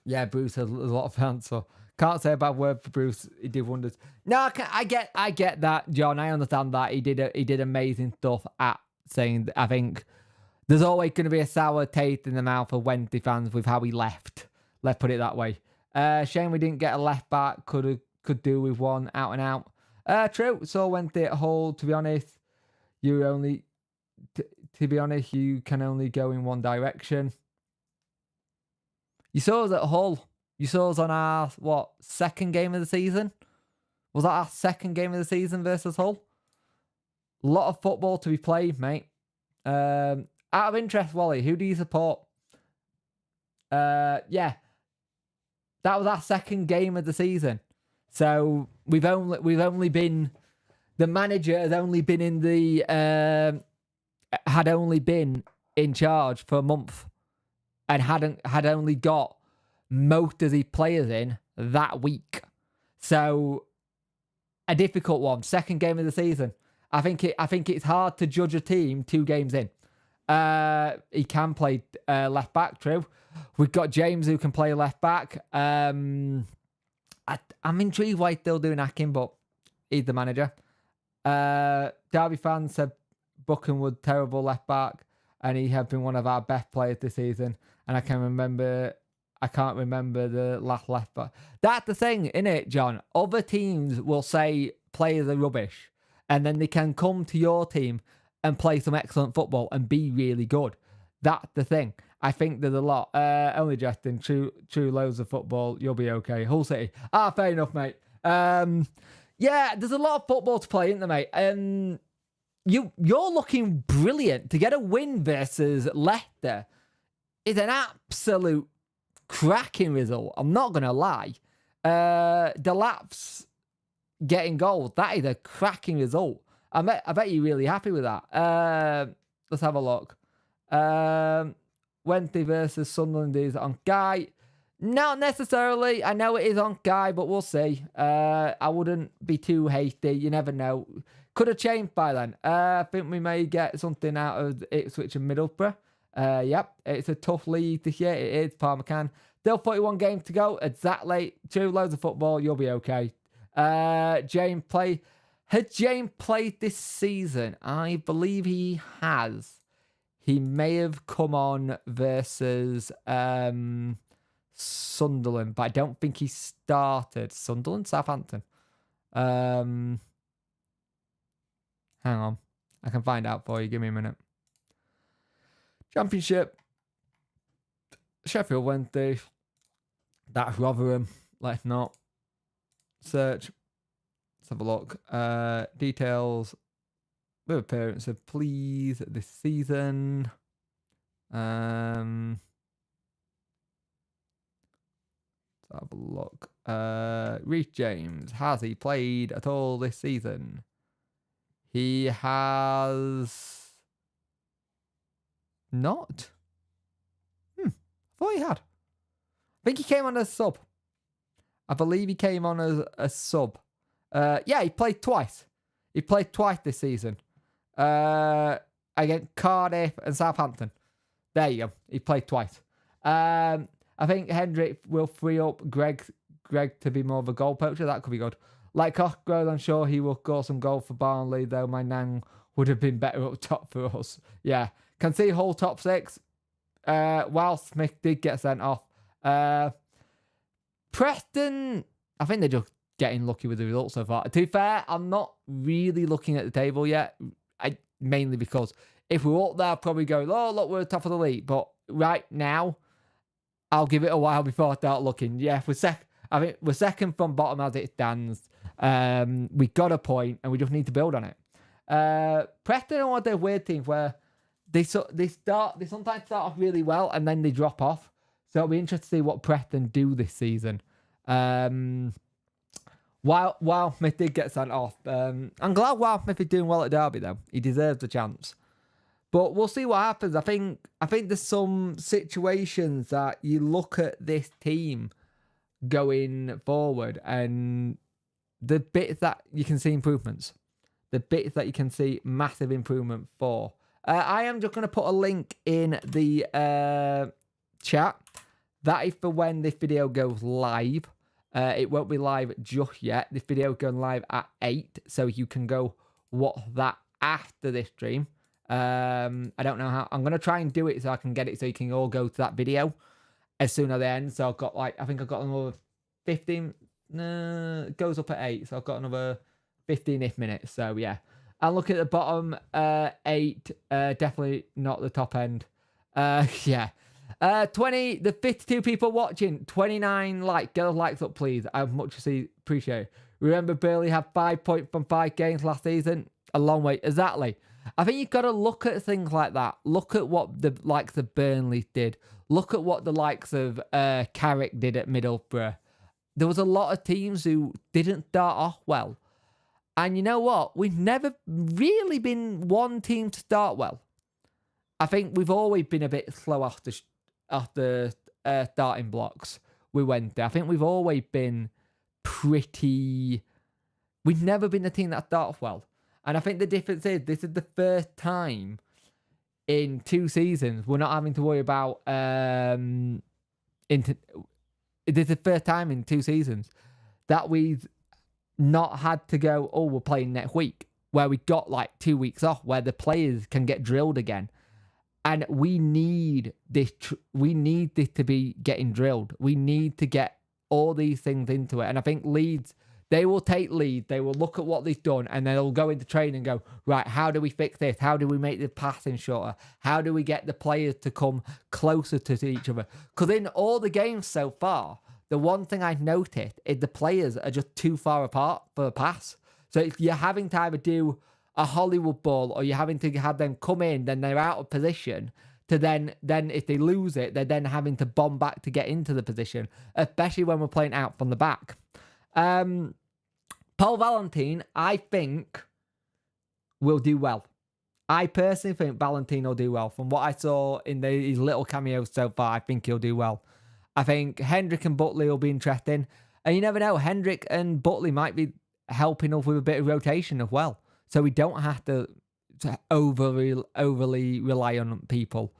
[SPEAKER 1] yeah, Bruce has a lot of fans, so can't say a bad word for Bruce. He did wonders. No, I get that, John. I understand that. He did amazing stuff at saying that. I think there's always going to be a sour taste in the mouth of Wednesday fans with how he left. Let's put it that way. Shame we didn't get a left back. Could do with one out and out. True. So Wednesday at Hull. To be honest, you only. To be honest, you can only go in one direction. You saw us at Hull. You saw us on our second game of the season. Was that our second game of the season versus Hull? A lot of football to be played, mate. Out of interest, Wally, who do you support? Yeah, that was our second game of the season. So we've only been, the manager has only been in the had only been in charge for a month and had only got most of the players in that week. So a difficult one. Second game of the season. I think it's hard to judge a team 2 games in. He can play left back, true. We've got James who can play left back. I'm intrigued why he's still doing hacking, but he's the manager. Derby fans said Buckenwood terrible left back, and he has been one of our best players this season. And I can't remember the last left back. That's the thing, innit, John? Other teams will say players are rubbish, and then they can come to your team and play some excellent football and be really good. That's the thing. I think there's a lot. Only jesting. True loads of football. You'll be okay. Hull City. Fair enough, mate. Yeah, there's a lot of football to play, isn't there, mate? You're looking brilliant. To get a win versus Leicester is an absolute cracking result. I'm not going to lie. Delap's getting goals. That is a cracking result. I bet you're really happy with that. Let's have a look. Wednesday versus Sunderland is on Guy. Not necessarily. I know it is on Guy, but we'll see. I wouldn't be too hasty. You never know. Could have changed by then. I think we may get something out of Ipswich and Middlesbrough. Yep, it's a tough league this year. It is. Parma can. Still 41 games to go. Exactly. 2 loads of football. You'll be okay. James play. Had James played this season? I believe he has. He may have come on versus Sunderland, but I don't think he started. Sunderland? Southampton? Hang on. I can find out for you. Give me a minute. Championship. Sheffield Wednesday. That's Rotherham. Let's not search. Let's have a look. Details. With appearances, please, this season. Let's have a look. Reece James, has he played at all this season? He has not. I thought he had. I think he came on as a sub. I believe he came on as a sub. Yeah, he played twice. He played twice this season. Against Cardiff and Southampton. There you go. He played twice. I think Hendrick will free up Greg to be more of a goal poacher. That could be good. Like Cosgrove, I'm sure he will score some goal for Barnley, though my Nang would have been better up top for us. Yeah. Can see Hull top 6. While Smith did get sent off. Preston, I think they're just getting lucky with the results so far. To be fair, I'm not really looking at the table yet. Mainly because if we're up there, I'll probably go, oh, look, we're top of the league. But right now, I'll give it a while before I start looking. Yeah, I think we're second from bottom as it stands. We got a point, and we just need to build on it. Preston are one of their weird teams where they sometimes start off really well, and then they drop off. So it'll be interesting to see what Preston do this season. While Smith did get sent off. I'm glad Wild Smith is doing well at Derby, though. He deserves a chance. But we'll see what happens. I think there's some situations that you look at this team going forward and the bits that you can see improvements. The bits that you can see massive improvement for. I am just going to put a link in the chat. That is for when this video goes live. It won't be live just yet. This video is going live at 8, so you can go watch that after this stream. I don't know how. I'm going to try and do it so I can get it so you can all go to that video. as soon as they end. So I've got I think I've got another 15. Goes up at 8, so I've got another 15-ish minutes. So yeah, and look at the bottom 8. Definitely not the top end. Yeah. the 52 people watching, 29 like. Get those likes up, please. I much appreciate it. Remember, Burnley had 5 points from 5 games last season. A long way. Exactly. I think you've got to look at things like that. Look at what the likes of Burnley did. Look at what the likes of Carrick did at Middlesbrough. There was a lot of teams who didn't start off well. And you know what? We've never really been one team to start well. I think we've always been a bit slow after starting blocks. We went there. I think we've always been pretty... We've never been the team that starts off well. And I think the difference is this is the first time in 2 seasons we're not having to worry about... This is the first time in 2 seasons that we've not had to go, oh, we're playing next week, where we got like 2 weeks off, where the players can get drilled again. And we need this. We need this to be getting drilled. We need to get all these things into it. And I think Leeds, they will take lead. They will look at what they've done, and they'll go into training and go, right, how do we fix this? How do we make the passing shorter? How do we get the players to come closer to each other? Because in all the games so far, the one thing I've noticed is the players are just too far apart for a pass. So if you're having to either do a Hollywood ball or you're having to have them come in, then they're out of position, to then if they lose it, they're then having to bomb back to get into the position, especially when we're playing out from the back. Paul Valentine, I think, will do well. I personally think Valentine will do well. From what I saw in his little cameos so far, I think he'll do well. I think Hendrick and Butley will be interesting. And you never know, Hendrick and Butley might be helping us with a bit of rotation as well. So we don't have to overly rely on people.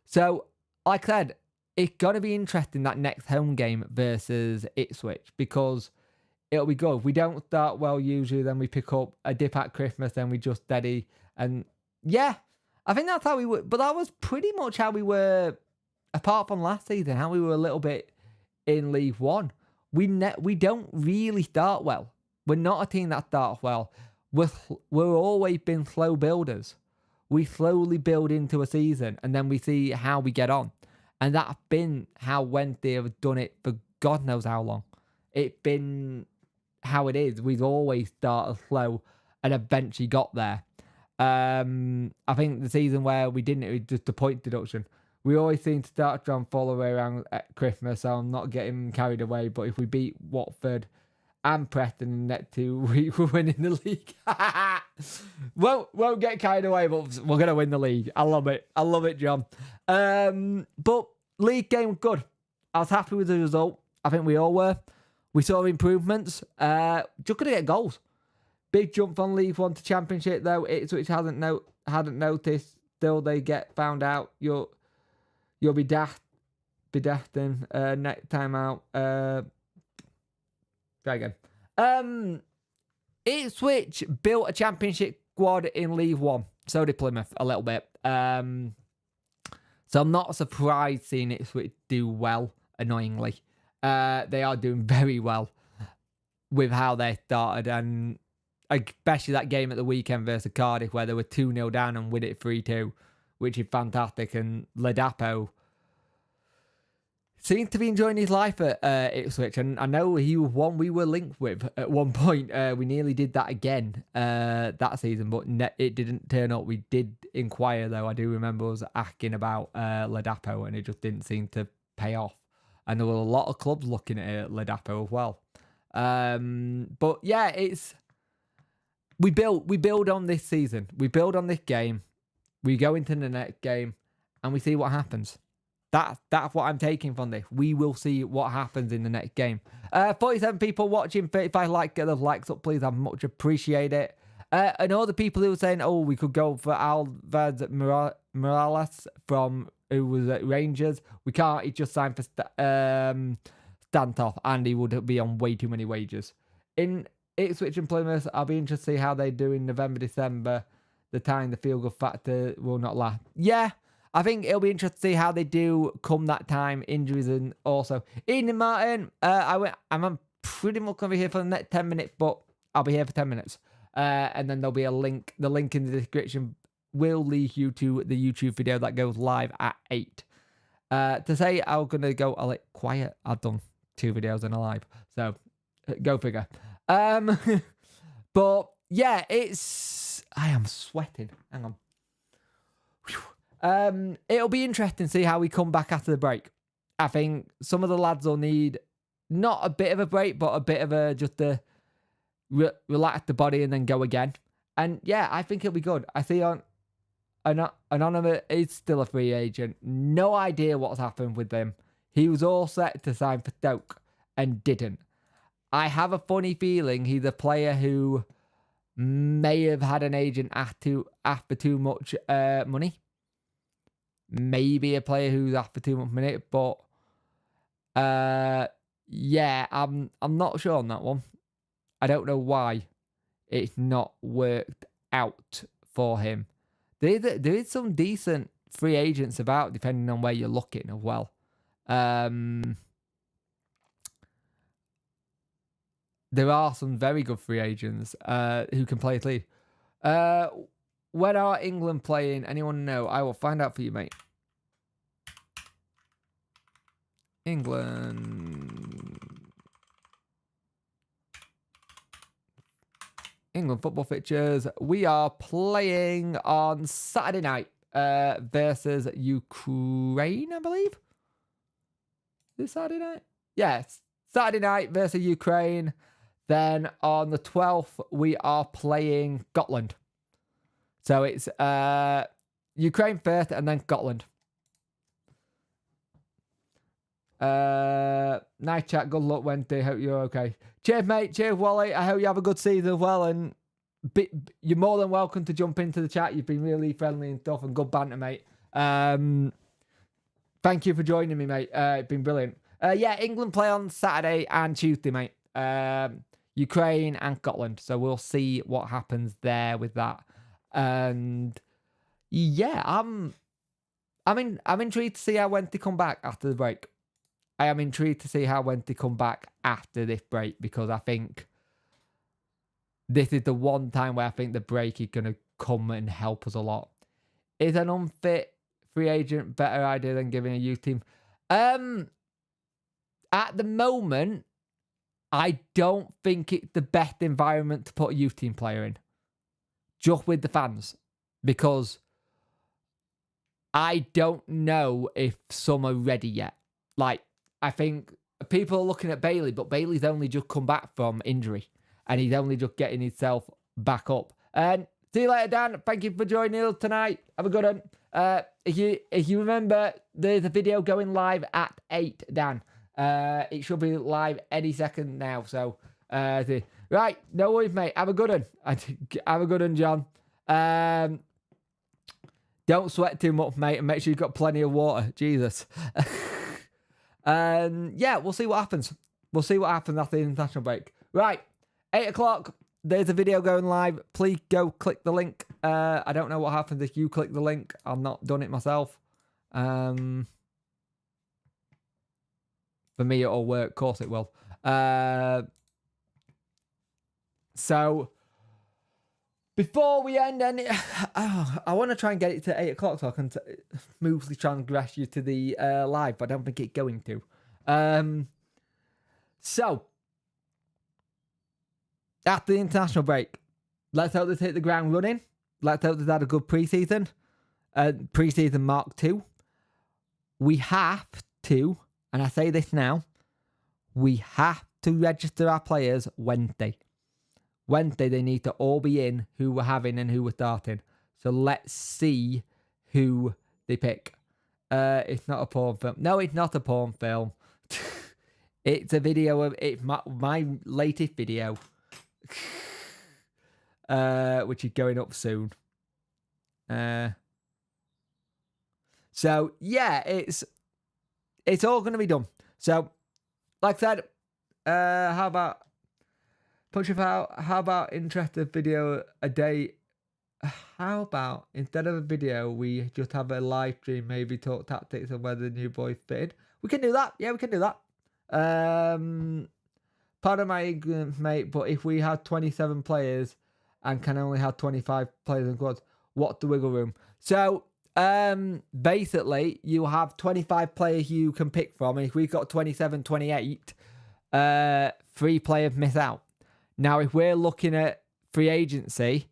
[SPEAKER 1] So, like I said, it's going to be interesting, that next home game versus Ipswich, because it'll be good. If we don't start well usually, then we pick up a dip at Christmas, then we just steady. And yeah, I think that's how we were. But that was pretty much how we were, apart from last season, how we were a little bit in League One. We don't really start well. We're not a team that starts well. We're always been slow builders. We slowly build into a season, and then we see how we get on. And that's been how Wednesday have done it for God knows how long. It's been how it is. We've always started slow and eventually got there. I think the season where we didn't, it was just a point deduction. We always seem to start trying to fall the way around at Christmas, so I'm not getting carried away. But if we beat Watford and Preston in the next 2 weeks, we're winning the league. Won't get carried away, but we're going to win the league. I love it. I love it, John. But league game was good. I was happy with the result. I think we all were. We saw improvements. Just going to get goals. Big jump from League One to Championship, though. Ipswich hadn't noticed. Still, they get found out. You'll be daft in next time out. Try again. Ipswich built a Championship squad in League One. So did Plymouth a little bit. So I'm not surprised seeing Ipswich do well, annoyingly. They are doing very well with how they started, and especially that game at the weekend versus Cardiff where they were 2-0 down and win it 3-2, which is fantastic. And Ladapo seems to be enjoying his life at Ipswich, and I know he was one we were linked with at one point. We nearly did that again that season, but it didn't turn up. We did inquire, though. I do remember us asking about Ladapo, and it just didn't seem to pay off. And there were a lot of clubs looking at Ladapo as well. But yeah, we build on this season. We build on this game. We go into the next game, and we see what happens. That's what I'm taking from this. We will see what happens in the next game. 47 people watching. 35 likes. Get those likes up, please. I much appreciate it. And all the people who were saying, oh, we could go for Alvarez Morales who was at Rangers. We can't. He just signed for Stantoff, and he would be on way too many wages. In Ipswich and Plymouth, I'll be interested to see how they do in November, December. The time the field goal factor will not last. Yeah, I think it'll be interesting to see how they do come that time, injuries and also. Ian Martin, I'm pretty much going to be here for the next 10 minutes, but I'll be here for 10 minutes. And then there'll be a link. The link in the description will lead you to the YouTube video that goes live at 8. To say I'm going to go a little quiet, I've done 2 videos in a live. So, go figure. But, yeah, I am sweating. Hang on. It'll be interesting to see how we come back after the break. I think some of the lads will need not a bit of a break, but a bit of just to relax the body and then go again. And yeah, I think it'll be good. I see Anonymous is still a free agent. No idea what's happened with him. He was all set to sign for Stoke and didn't. I have a funny feeling he's a player who may have had an agent after too much money. Maybe a player who's after too much money, but yeah, I'm not sure on that one. I don't know why it's not worked out for him. There is some decent free agents about, depending on where you're looking as well. There are some very good free agents who can play league. When are England playing? Anyone know? I will find out for you, mate. England football fixtures. We are playing on Saturday night versus Ukraine, I believe. Is it Saturday night? Yes, Saturday night versus Ukraine. Then on the 12th, we are playing Scotland. So it's Ukraine first and then Scotland. Nice chat. Good luck, Wednesday. Hope you're okay. Cheers, mate. Cheers, Wally. I hope you have a good season as well. And you're more than welcome to jump into the chat. You've been really friendly and stuff and good banter, mate. Thank you for joining me, mate. It's been brilliant. Yeah, England play on Saturday and Tuesday, mate. Ukraine and Scotland. So we'll see what happens there with that. And yeah, I'm intrigued to see how Wednesday come back after the break. I am intrigued to see how Wednesday come back after this break, because I think this is the one time where I think the break is going to come and help us a lot. Is an unfit free agent better idea than giving a youth team? At the moment, I don't think it's the best environment to put a youth team player in. Just with the fans. Because I don't know if some are ready yet. Like, I think people are looking at Bailey, but Bailey's only just come back from injury. And he's only just getting himself back up. And see you later, Dan. Thank you for joining us tonight. Have a good one. If you remember, there's a video going live at 8, Dan. It should be live any second now. So, right. No worries, mate. Have a good one. Have a good one, John. Don't sweat too much, mate. And make sure you've got plenty of water. Jesus. Yeah, we'll see what happens. We'll see what happens after the international break. Right. 8 o'clock. There's a video going live. Please go click the link. I don't know what happens if you click the link. I've not done it myself. For me, it'll work. Of course it will. So, before we end, I want to try and get it to 8 o'clock so I can smoothly transgress you to the live, but I don't think it's going to. So, after the international break, let's hope they hit the ground running. Let's hope they've had a good pre-season. Pre-season Mark 2. We have to, and I say this now, we have to register our players Wednesday. Wednesday, they need to all be in who we're having and who we're starting. So let's see who they pick. It's not a porn film. No, it's not a porn film. It's a video of my latest video. Which is going up soon. So yeah, it's all going to be done. So, like I said, how about interested video a day? how about instead of a video, we just have a live stream, maybe talk tactics and where the new boys fit in? We can do that. Yeah, we can do that. Pardon my ignorance, mate, but if we had 27 players and can only have 25 players in quads, what's the wiggle room? So, basically, you have 25 players you can pick from, and if we've got 27, 28, 3 players miss out. Now, if we're looking at free agency,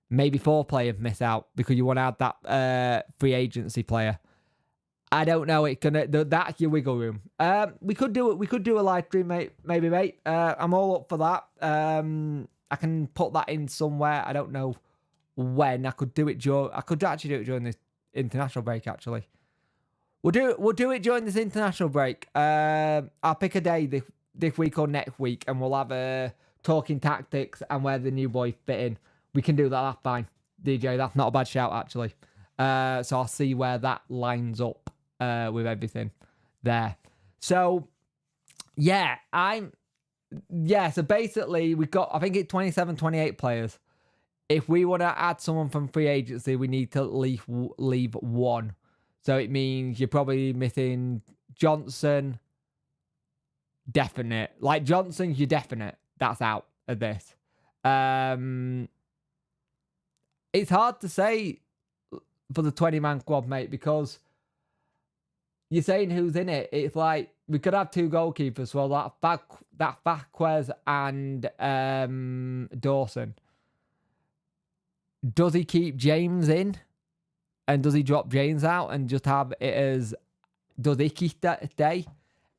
[SPEAKER 1] maybe 4 players miss out because you want to add that free agency player. I don't know. That's your wiggle room. We could do it. We could do a live stream, mate. Maybe, mate. I'm all up for that. I can put that in somewhere. I don't know when. I could do it I could actually do it during this international break. Actually, we'll do it during this international break. I'll pick a day this week or next week, and we'll have a talking tactics and where the new boys fit in. We can do that. That's fine, DJ. That's not a bad shout, actually. So I'll see where that lines up with everything there. So, yeah, so basically, we've got, I think it's 27, 28 players. If we want to add someone from free agency, we need to leave 1. So it means you're probably missing Johnson, definite. Like, Johnson's your definite. That's out of this. It's hard to say for the 20-man squad, mate, because you're saying who's in it. It's like we could have 2 goalkeepers. Well, that Vasquez and Dawson. Does he keep James in? And does he drop James out and just have it as... Does Icky stay?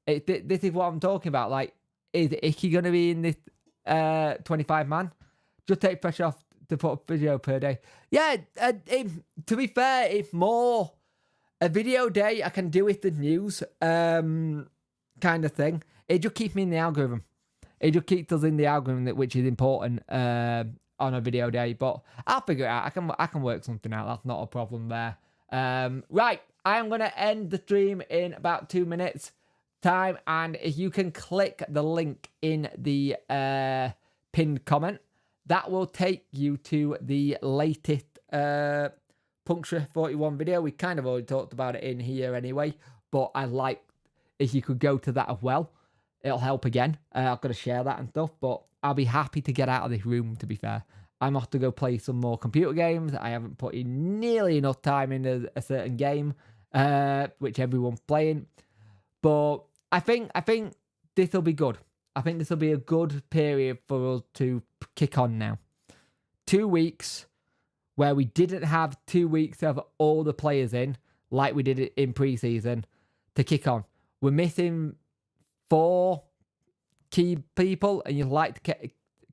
[SPEAKER 1] This is what I'm talking about. Like, is Icky going to be in this 25-man? Just take pressure off to put a video per day. Yeah, to be fair, it's more a video day. I can do with the news kind of thing. It just keeps me in the algorithm. It just keeps us in the algorithm, which is important on a video day. But I'll figure it out. I can work something out. That's not a problem there. Right, I'm going to end the stream in about 2 minutes time. And if you can click the link in the pinned comment, that will take you to the latest Puncture 41 video. We kind of already talked about it in here anyway, but I'd like if you could go to that as well. It'll help again. I've got to share that and stuff, but I'll be happy to get out of this room, to be fair. I'm off to go play some more computer games. I haven't put in nearly enough time into a certain game, which everyone's playing. But I think this will be good. I think this will be a good period for us to kick on now. 2 weeks where we didn't have 2 weeks of all the players in, like we did it in pre-season, to kick on. We're missing 4 key people, and you'd like to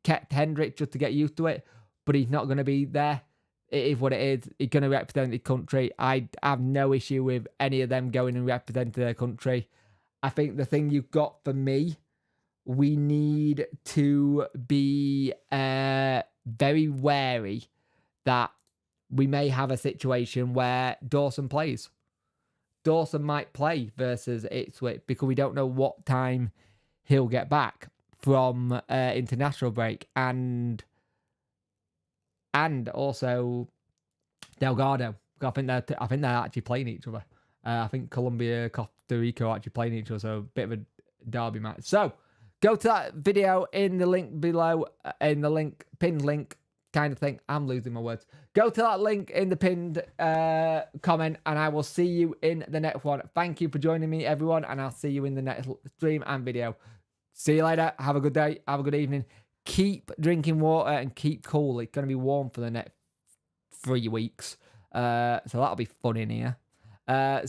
[SPEAKER 1] kept Hendrick just to get used to it, but he's not going to be there. It is what it is. He's going to represent the country. I have no issue with any of them going and representing their country. I think the thing you've got for me, we need to be very wary that we may have a situation where Dawson plays. Dawson might play versus Ipswich because we don't know what time he'll get back from international break, and also Delgado. I think they're actually playing each other. I think Colombia, Costa Rica are actually playing each other, so a bit of a derby match. So go to that video in the link below, in the pinned link kind of thing. I'm losing my words. Go to that link in the pinned comment, and I will see you in the next one. Thank you for joining me, everyone, and I'll see you in the next stream and video. See you later. Have a good day. Have a good evening. Keep drinking water and keep cool. It's going to be warm for the next 3 weeks. So that'll be fun in here. See you